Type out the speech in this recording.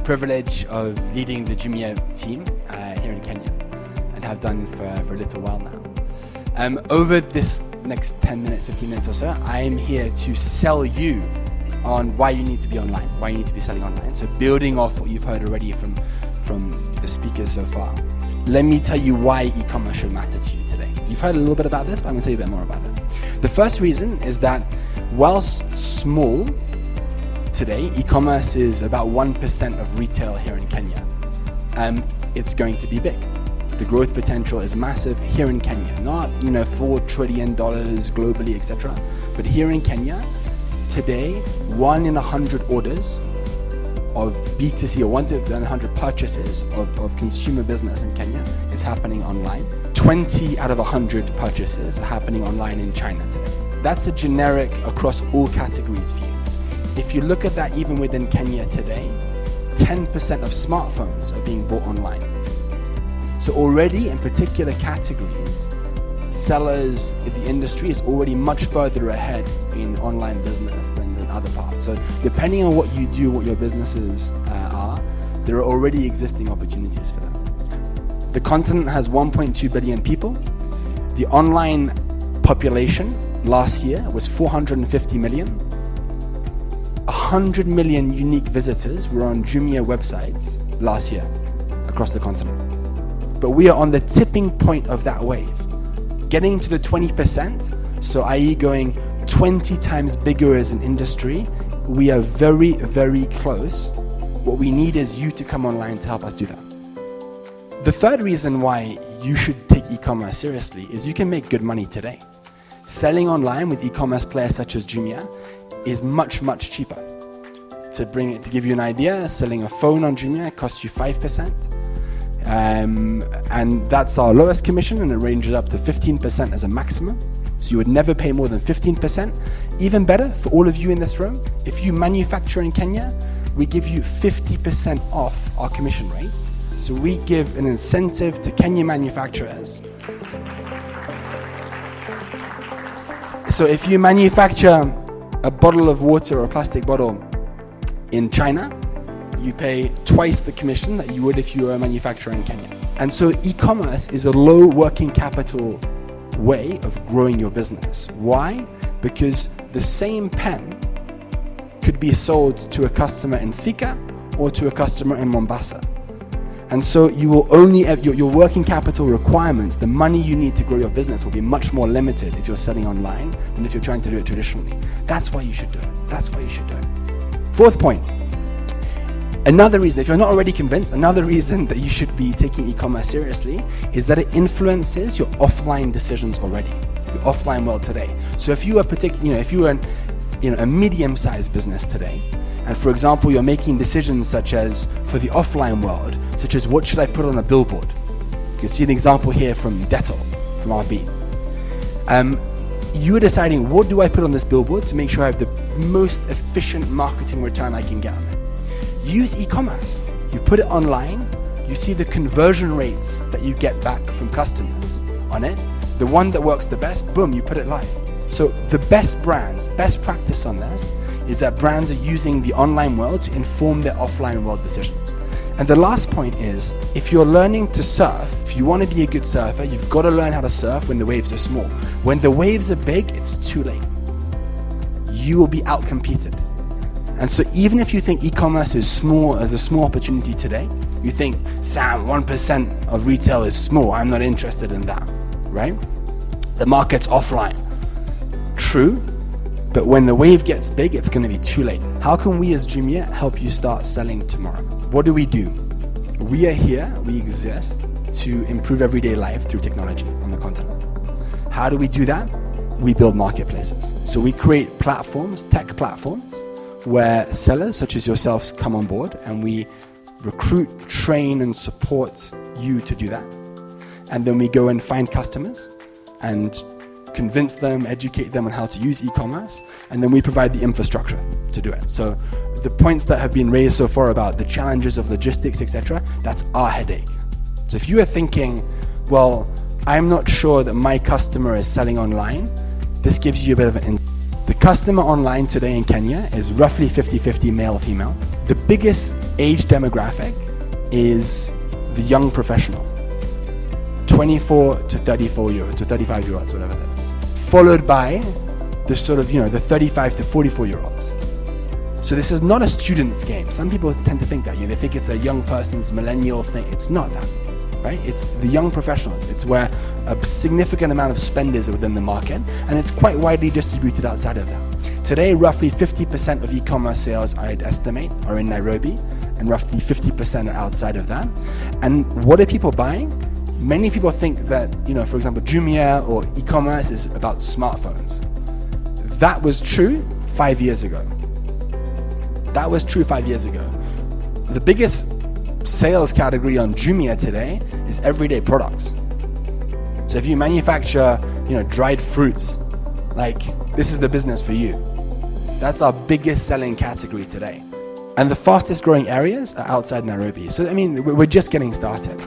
privilege of leading the Jumia team here in Kenya, and have done for a little while now. Over this next 10 minutes, 15 minutes or so, I am here to sell you on why you need to be online, why you need to be selling online. So building off what you've heard already from the speakers so far, let me tell you why e-commerce should matter to you today. You've heard a little bit about this, but I'm going to tell you a bit more about it. The first reason is that whilst small today, e-commerce is about 1% of retail here in Kenya. It's going to be big. The growth potential is massive here in Kenya, not $4 trillion globally, etc. But here in Kenya, today, 1 in 100 orders of B2C, or 1 in 100 purchases of consumer business in Kenya is happening online. 20 out of 100 purchases are happening online in China today. That's a generic across all categories view. If you look at that even within Kenya today, 10% of smartphones are being bought online. So already in particular categories, sellers in the industry is already much further ahead in online business than other parts. So depending on what you do, what your businesses are, there are already existing opportunities for them. The continent has 1.2 billion people. The online population last year was 450 million. 100 million unique visitors were on Jumia websites last year across the continent. But we are on the tipping point of that wave. Getting to the 20%, so i.e. going 20 times bigger as an industry, we are very, very close. What we need is you to come online to help us do that. The third reason why you should take e-commerce seriously is you can make good money today. Selling online with e-commerce players such as Jumia is much, much cheaper. To give you an idea, selling a phone on Jumia costs you 5%. And that's our lowest commission, and it ranges up to 15% as a maximum. So you would never pay more than 15%. Even better, for all of you in this room, if you manufacture in Kenya, we give you 50% off our commission rate. So we give an incentive to Kenyan manufacturers. So if you manufacture a bottle of water or a plastic bottle in China, you pay twice the commission that you would if you were a manufacturer in Kenya. And so e-commerce is a low working capital way of growing your business. Why? Because the same pen could be sold to a customer in Thika or to a customer in Mombasa. And so you will only have your working capital requirements, the money you need to grow your business will be much more limited if you're selling online than if you're trying to do it traditionally. That's why you should do it. That's why you should do it. Fourth point. Another reason, if you're not already convinced, another reason that you should be taking e-commerce seriously is that it influences your offline decisions already, your offline world today. So if you are if you are a medium-sized business today, and for example, you're making decisions such as for the offline world, such as what should I put on a billboard? You can see an example here from Dettol, from RB. You are deciding, what do I put on this billboard to make sure I have the most efficient marketing return I can get on it? Use e-commerce. You put it online, you see the conversion rates that you get back from customers on it. The one that works the best, boom, you put it live. So the best practice on this is that brands are using the online world to inform their offline world decisions. And the last point is, if you're learning to surf, if you want to be a good surfer, you've got to learn how to surf when the waves are small. When the waves are big, it's too late. You will be outcompeted. And so even if you think e-commerce is small, as a small opportunity today, you think, Sam, 1% of retail is small, I'm not interested in that, right? The market's offline. True, but when the wave gets big, it's going to be too late. How can we as Jumia help you start selling tomorrow? What do? We are here, we exist to improve everyday life through technology on the continent. How do we do that? We build marketplaces. So we create platforms, tech platforms, where sellers such as yourselves come on board, and we recruit, train, and support you to do that. And then we go and find customers and convince them, educate them on how to use e-commerce, and then we provide the infrastructure to do it. So the points that have been raised so far about the challenges of logistics, etc., that's our headache. So if you are thinking, well, I'm not sure that my customer is selling online, this gives you a bit of an The customer online today in Kenya is roughly 50-50 male-female. The biggest age demographic is the young professional, 24 to 35-year-olds, whatever that is. Followed by the sort of, the 35 to 44-year-olds. So this is not a student's game. Some people tend to think that, they think it's a young person's millennial thing. It's not that, right? It's the young professionals. It's where a significant amount of spenders are within the market, and it's quite widely distributed outside of that. Today, roughly 50% of e-commerce sales, I'd estimate, are in Nairobi, and roughly 50% are outside of that. And what are people buying? Many people think that, for example, Jumia or e-commerce is about smartphones. That was true 5 years ago. That was true 5 years ago. The biggest sales category on Jumia today is everyday products. So if you manufacture, dried fruits, this is the business for you. That's our biggest selling category today. And the fastest growing areas are outside Nairobi. So, we're just getting started.